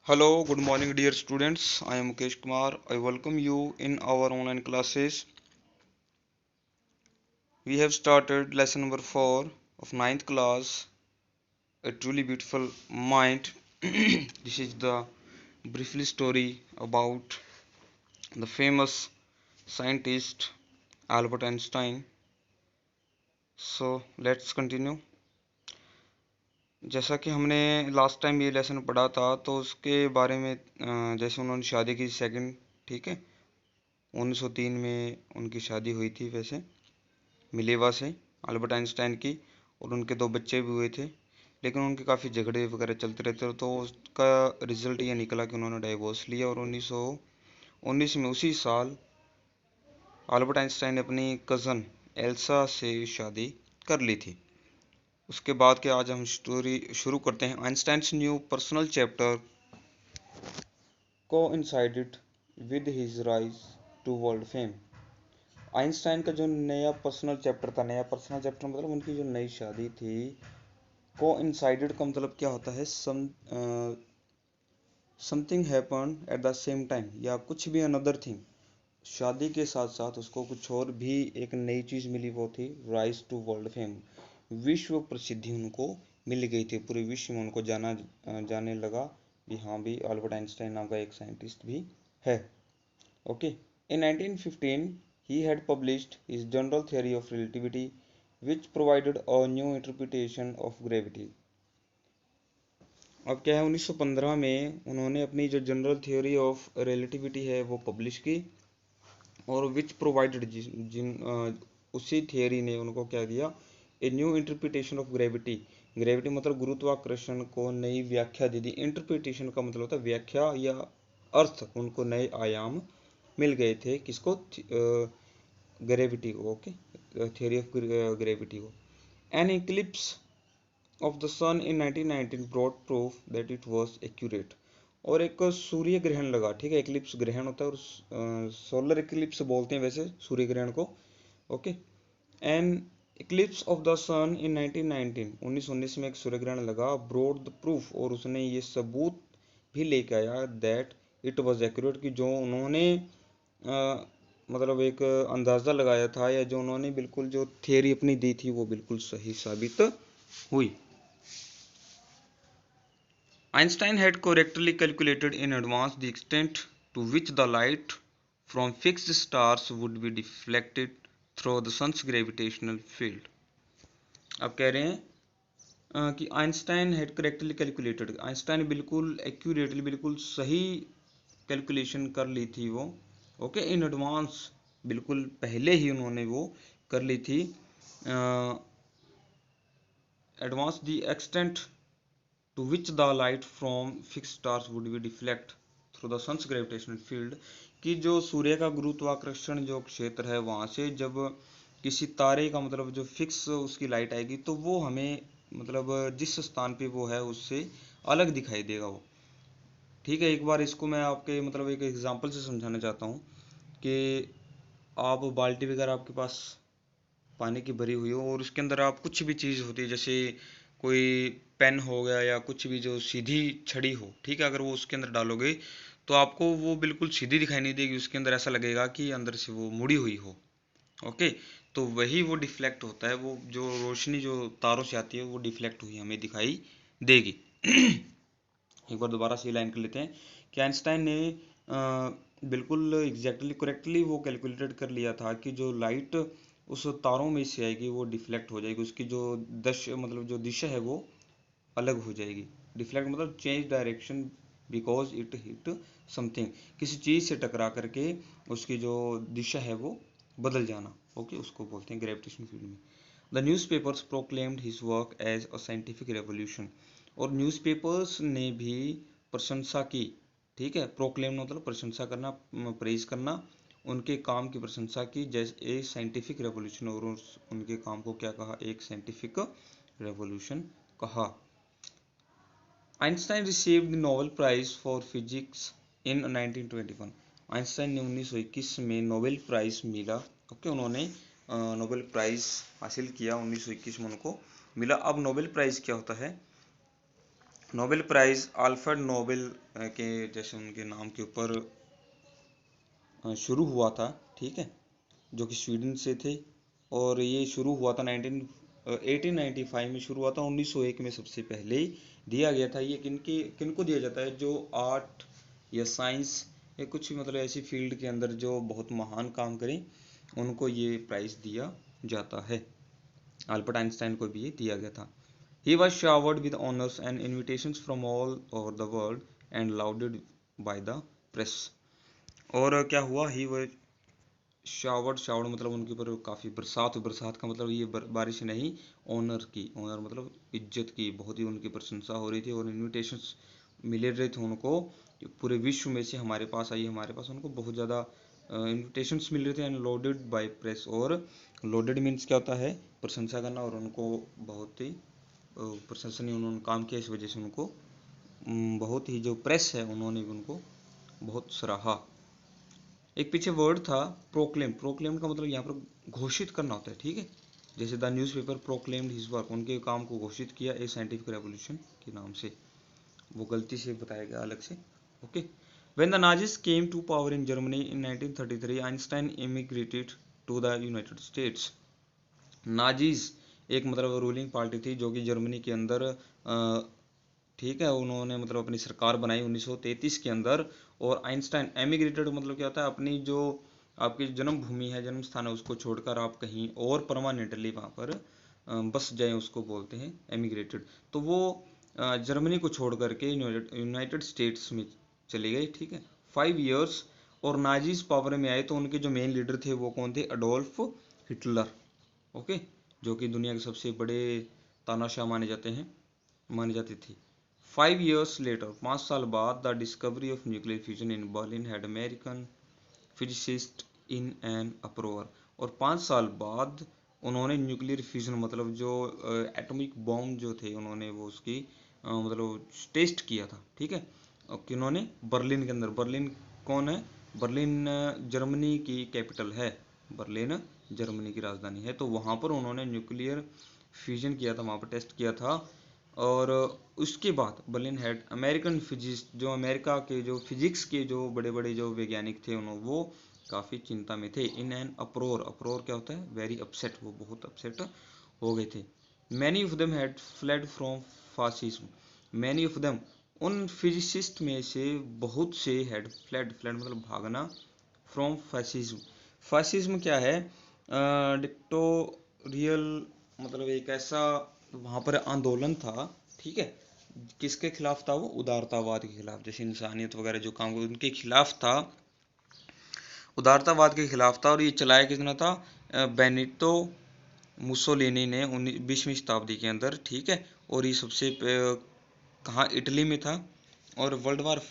Hello, good morning, dear students. I am Mukesh Kumar. I welcome you in our online classes. We have started lesson number 4 of ninth class, A Truly Beautiful Mind. This is the briefly story about the famous scientist Albert Einstein. So, let's continue. जैसा कि हमने last time ये lesson पढ़ा था तो उसके बारे में जैसे उन्होंने शादी की सेकंड, ठीक है, 1903 में उनकी शादी हुई थी वैसे मिलेवा से अल्बर्ट आइंस्टाइन की, और उनके दो बच्चे भी हुए थे। लेकिन उनके काफ़ी झगड़े वगैरह चलते रहते तो उसका रिजल्ट ये निकला कि उन्होंने डाइवोर्स लिया और 1919 में उसी साल अल्बर्ट आइंस्टाइन ने अपनी कज़न एल्सा से शादी कर ली थी। उसके बाद के आज हम स्टोरी शुरू करते हैं। Einstein's new personal chapter coincided with his rise to world fame. Einstein का जो नया पर्सनल चैप्टर था, नया पर्सनल चैप्टर मतलब उनकी जो नई शादी थी, कोइंसाइडेड का मतलब क्या होता है, something happen at the same time, या कुछ भी अनदर थिंग, शादी के साथ साथ उसको कुछ और भी एक नई चीज़ मिली, वो थी राइज टू वर्ल्ड फेम। विश्व प्रसिद्धि उनको मिल गई थी, पूरे विश्व में उनको जाने लगा कि हाँ भी अल्बर्ट आइंस्टाइन नाम का एक साइंटिस्ट भी है। Okay, in 1915 he had published his general theory of relativity which provided a new interpretation of gravity। अब क्या है, 1915 में उन्होंने अपनी जो जनरल थ्योरी ऑफ रिलेटिविटी है वो पब्लिश की, और विच प्रोवाइडेड उसी थियोरी ने उनको क्या दिया, a new interpretation of gravity. Gravity मतलब गुरुत्वाकर्षण को नई व्याख्या दे दी। इंटरप्रिटेशन का मतलब होता है व्याख्या या अर्थ, उनको नए आयाम मिल गए थे। किसको? ग्रेविटी को। ओके, थियोरी ऑफ ग्रेविटी को। An eclipse of the sun in 1919 brought proof that it was accurate. और एक सूर्य ग्रहण लगा, ठीक है, एक्लिप्स ग्रहण होता है, और सोलर एक्लिप्स बोलते हैं वैसे सूर्य ग्रहण को। Okay, an eclipse of the sun in 1919 में एक सूर्य ग्रहण लगा, ब्रॉट द प्रूफ, और उसने ये सबूत भी लेके आया दैट इट वाज एक्यूरेट, कि जो उन्होंने मतलब एक अंदाज़ा लगाया था, या जो उन्होंने बिल्कुल जो थियरी अपनी दी थी वो बिल्कुल सही साबित हुई। Einstein had correctly calculated in advance the extent to which the light from fixed stars would be deflected through the sun's gravitational field। अब कह रहे हैं कि Einstein had correctly calculated, Einstein बिल्कुल एक्यूरेटली, बिल्कुल सही कैलकुलेशन कर ली थी वो। ओके, इन एडवांस, बिल्कुल पहले ही उन्होंने वो कर ली थी। Advance the extent to which the light from fixed stars would be deflect through the sun's gravitational field, कि जो सूर्य का गुरुत्वाकर्षण जो क्षेत्र है वहाँ से जब किसी तारे का मतलब जो फिक्स उसकी लाइट आएगी तो वो हमें मतलब जिस स्थान पे वो है उससे अलग दिखाई देगा वो। ठीक है, एक बार इसको मैं आपके मतलब एक एग्जांपल से समझाना चाहता हूँ कि आप बाल्टी वगैरह आपके पास पानी की भरी हुई हो, और उसके अंदर आप कुछ भी चीज़ होती है, जैसे कोई पेन हो गया या कुछ भी जो सीधी छड़ी हो, ठीक है, अगर वो उसके अंदर डालोगे तो आपको वो बिल्कुल सीधी दिखाई नहीं देगी, उसके अंदर ऐसा लगेगा कि अंदर से वो मुड़ी हुई हो। ओके, तो वही वो डिफ्लेक्ट होता है, वो जो रोशनी जो तारों से आती है वो डिफ्लेक्ट हुई हमें दिखाई देगी। एक बार दोबारा से लाइन कर लेते हैं कि आइंस्टाइन ने बिल्कुल एग्जैक्टली करेक्टली वो कैलकुलेटेड कर लिया था कि जो लाइट उस तारों में से आएगी वो डिफ्लेक्ट हो जाएगी, उसकी जो मतलब जो दिशा है वो अलग हो जाएगी। डिफ्लेक्ट मतलब change direction because it hit something, किसी चीज़ से टकरा करके उसकी जो दिशा है वो बदल जाना। ओके, उसको बोलते हैं ग्रेविटेशन फील्ड में। The newspapers proclaimed his work as a scientific revolution, और न्यूज़पेपर्स ने भी प्रशंसा की। ठीक है, प्रोक्लेम मतलब प्रशंसा करना, प्रेज करना, उनके काम की प्रशंसा की जैसे ए साइंटिफिक रेवोल्यूशन, और उनके काम को क्या कहा, एक साइंटिफिक रेवोल्यूशन कहा। Einstein received the Nobel prize for physics in 1921। Einstein ने 1921 में नोबेल प्राइज मिला। ओके, उन्होंने नोबेल प्राइज हासिल किया, 1921 में उनको मिला। अब नोबेल प्राइज क्या होता है? नोबेल प्राइज अल्फ्रेड नोबेल के जैसे उनके नाम के ऊपर शुरू हुआ था, ठीक है, जो कि स्वीडन से थे। और ये शुरू हुआ था 1895 में शुरू हुआ था। 1901 में सबसे पहले दिया गया था। ये किनको दिया जाता है? जो आर्ट या साइंस या कुछ मतलब ऐसी फील्ड के अंदर जो बहुत महान काम करें, उनको ये प्राइज दिया जाता है। अल्बर्ट आइंस्टाइन को भी ये दिया गया था। He was showered with honors and invitations from all over the world and lauded by the press. और क्या हुआ? ही वो शावर्ड मतलब उनके ऊपर काफ़ी बरसात, बरसात का मतलब ये बारिश नहीं, ऑनर की, ऑनर मतलब इज्जत की, बहुत ही उनकी प्रशंसा हो रही थी और इनविटेशंस मिले रहे थे उनको पूरे विश्व में से। हमारे पास आई, हमारे पास उनको बहुत ज़्यादा इनविटेशंस मिल रहे थे एंड लोडेड बाय प्रेस। और लोडेड मीन्स क्या होता है? प्रशंसा करना। और उनको बहुत ही प्रशंसनीय उन्होंने काम किया, इस वजह से उनको बहुत ही जो प्रेस है उन्होंने भी उनको बहुत सराहा। एक पीछे वर्ड था प्रोक्लेम। प्रोक्लेम का मतलब यहाँ पर घोषित करना होता है, ठीक है। जैसे the newspaper proclaimed his work, उनके काम को घोषित किया ए साइंटिफिक रेवोल्यूशन के नाम से। वो गलती से बताया गया अलग से, okay. When the Nazis came to power in Germany in 1933, Einstein immigrated to the United States. Nazis एक मतलब रूलिंग पार्टी थी जो कि जर्मनी के अंदर ठीक है, उन्होंने मतलब अपनी सरकार बनाई 1933 के अंदर। और आइंस्टाइन एमिग्रेटेड मतलब क्या होता है? अपनी जो आपकी जन्मभूमि है, जन्म स्थान है, उसको छोड़कर आप कहीं और परमानेंटली वहाँ पर बस जाए, उसको बोलते हैं एमिग्रेटेड। तो वो जर्मनी को छोड़ करके यूनाइटेड स्टेट्स में चले गए, ठीक है, 5 इयर्स। और नाजीज पावर में आए तो उनके जो मेन लीडर थे वो कौन थे? अडोल्फ हिटलर, ओके, जो कि दुनिया के सबसे बड़े तानाशाह माने जाते थे। 5 years later, 5 साल बाद, the discovery of nuclear fusion in Berlin had American physicist in an uproar. और 5 साल बाद उन्होंने न्यूक्लियर फ्यूजन मतलब जो एटॉमिक बॉम्ब जो थे, उन्होंने वो उसकी मतलब टेस्ट किया था, ठीक है। किन्होंने? बर्लिन के अंदर। बर्लिन कौन है? बर्लिन जर्मनी की कैपिटल है। बर्लिन जर्मनी की राजधानी है। तो वहाँ पर उन्होंने न्यूक्लियर फ्यूजन किया था, वहाँ पर टेस्ट किया था। और उसके बाद बर्लिन हेड अमेरिकन फिजिक्स, जो अमेरिका के जो फिजिक्स के जो बड़े बड़े जो वैज्ञानिक थे, उन्होंने वो काफ़ी चिंता में थे। इन एन अप्रोर, अप्रोर क्या होता है? वेरी अपसेट, वो बहुत अपसेट हो गए थे। Many of them had fled from fascism. Many of them, उन फिजिसिस्ट में से बहुत से हैड फ्लेड, फ्लेड मतलब भागना, फ्रॉम फैसिज्म। फैसिज्म क्या है? डिक्टोरियल मतलब एक ऐसा वहाँ पर आंदोलन था, ठीक है। किसके खिलाफ था वो? उदारतावाद के खिलाफ, जैसे इंसानियत वगैरह जो काम उनके खिलाफ था, उदारतावाद के खिलाफ था। और ये चलाया किसने था? बेनिटो मुसोलिनी ने 20वीं शताब्दी के अंदर, ठीक है। और ये सबसे कहाँ? इटली में था। और वर्ल्ड वार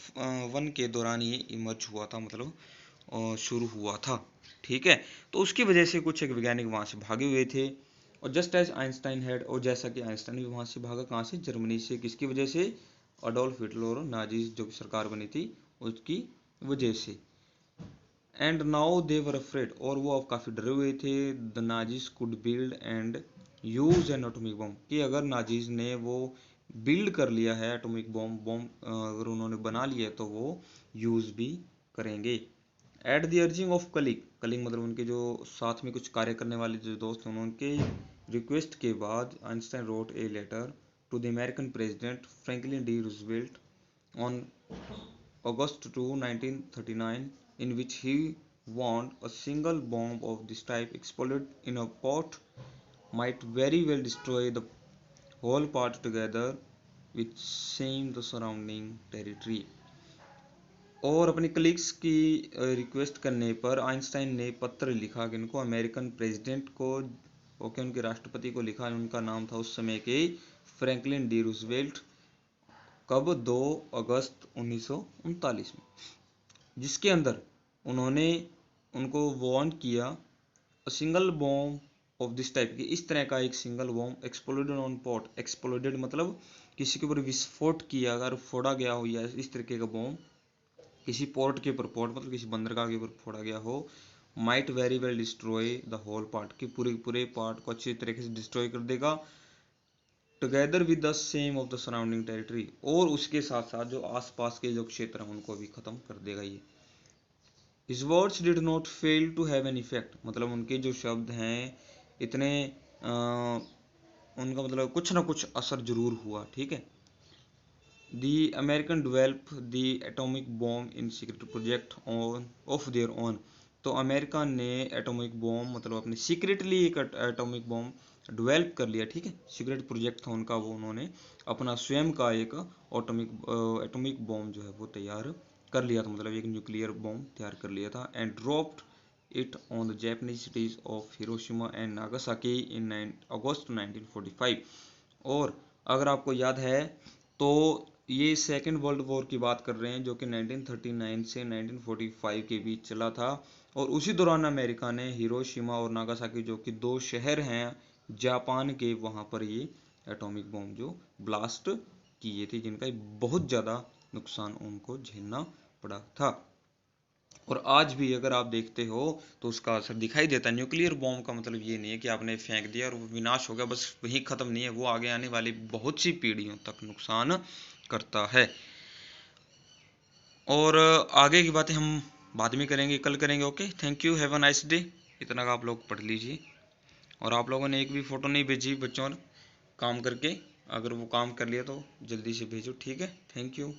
1 के दौरान ये इमर्ज हुआ था, मतलब शुरू हुआ था, ठीक है। तो उसकी वजह से कुछ एक वैज्ञानिक वहाँ से भागे हुए थे। और जस्ट एज आइंस्टाइन हैड, और जैसा कि आइंस्टाइन भी वहाँ से भागा, कहाँ से? जर्मनी से। किसकी वजह से? अडोल्फ हिटलर और नाजी जो सरकार बनी थी उसकी वजह से। And now they were afraid, और वो अब काफ़ी डरे हुए थे। The Nazis could build and use N atomic bomb, कि अगर नाजीज ने वो बिल्ड कर लिया है एटॉमिक बॉम्ब अगर उन्होंने बना लिया है तो वो यूज भी करेंगे। At the urging of colleague, colleague मतलब उनके जो साथ में कुछ कार्य करने वाले जो दोस्त हैं, उनके रिक्वेस्ट के बाद Einstein wrote a letter to the American president Franklin D Roosevelt on August 2, 1939, in which he warned a single bomb of this type exploded in a pot might very well destroy the whole part together with same the surrounding territory। और अपने colleagues की request करने पर Einstein ने पत्र लिखा किनको? American president को, ओके, उनके राष्ट्रपति को लिखा। उनका नाम था उस समय के फ्रैंकलिन डी रूजवेल्ट। कब? 2 अगस्त 1939 में, जिसके अंदर उन्होंने उनको वार्न किया a single bomb of this type, की इस तरह का एक single bomb exploded on port. Exploded मतलब किसी के ऊपर विस्फोट किया, अगर फोड़ा गया हो, या इस तरीके का बॉम्ब किसी पोर्ट के ऊपर, पोर्ट मतलब किसी बंदरगाह के ऊपर फोड़ा गया हो, might very well destroy the whole part, की पूरे पूरे पार्ट को अच्छी तरीके से डिस्ट्रॉय कर देगा। Together with the same of the surrounding territory, और उसके साथ साथ जो आसपास के जो क्षेत्र हैं उनको भी खत्म कर देगा ये। His words did not fail to have an effect, मतलब उनके जो शब्द हैं इतने उनका मतलब कुछ ना कुछ असर जरूर हुआ, ठीक है। The American developed the atomic bomb in secret project on of their own, तो अमेरिका ने एटॉमिक बॉम्ब मतलब अपने सीक्रेटली एक एटॉमिक बॉम्ब डेवलप कर लिया, ठीक है। सीक्रेट प्रोजेक्ट था उनका, वो उन्होंने अपना स्वयं का एक एटॉमिक बॉम्ब जो है वो तैयार कर लिया था, मतलब एक न्यूक्लियर बॉम्ब तैयार कर लिया था। And dropped it on the Japanese cities of Hiroshima and Nagasaki in August 1945। और अगर आपको याद है तो ये सेकेंड वर्ल्ड वॉर की बात कर रहे हैं, जो कि 1939 से 1945 के बीच चला था। और उसी दौरान अमेरिका ने हिरोशिमा और नागासाकी, जो कि दो शहर हैं जापान के, वहाँ पर ये एटॉमिक बॉम्ब जो ब्लास्ट किए थे, जिनका बहुत ज़्यादा नुकसान उनको झेलना पड़ा था। और आज भी अगर आप देखते हो तो उसका असर दिखाई देता है। न्यूक्लियर बॉम्ब का मतलब ये नहीं है कि आपने फेंक दिया और वो विनाश हो गया, बस वही ख़त्म नहीं है, वो आगे आने वाली बहुत सी पीढ़ियों तक नुकसान करता है। और आगे की बातें हम बाद में करेंगे, कल करेंगे। Okay, thank you, have a nice day. इतना का आप लोग पढ़ लीजिए। और आप लोगों ने एक भी फ़ोटो नहीं भेजी बच्चों ने काम करके, अगर वो काम कर लिया तो जल्दी से भेजो, ठीक है। Thank you.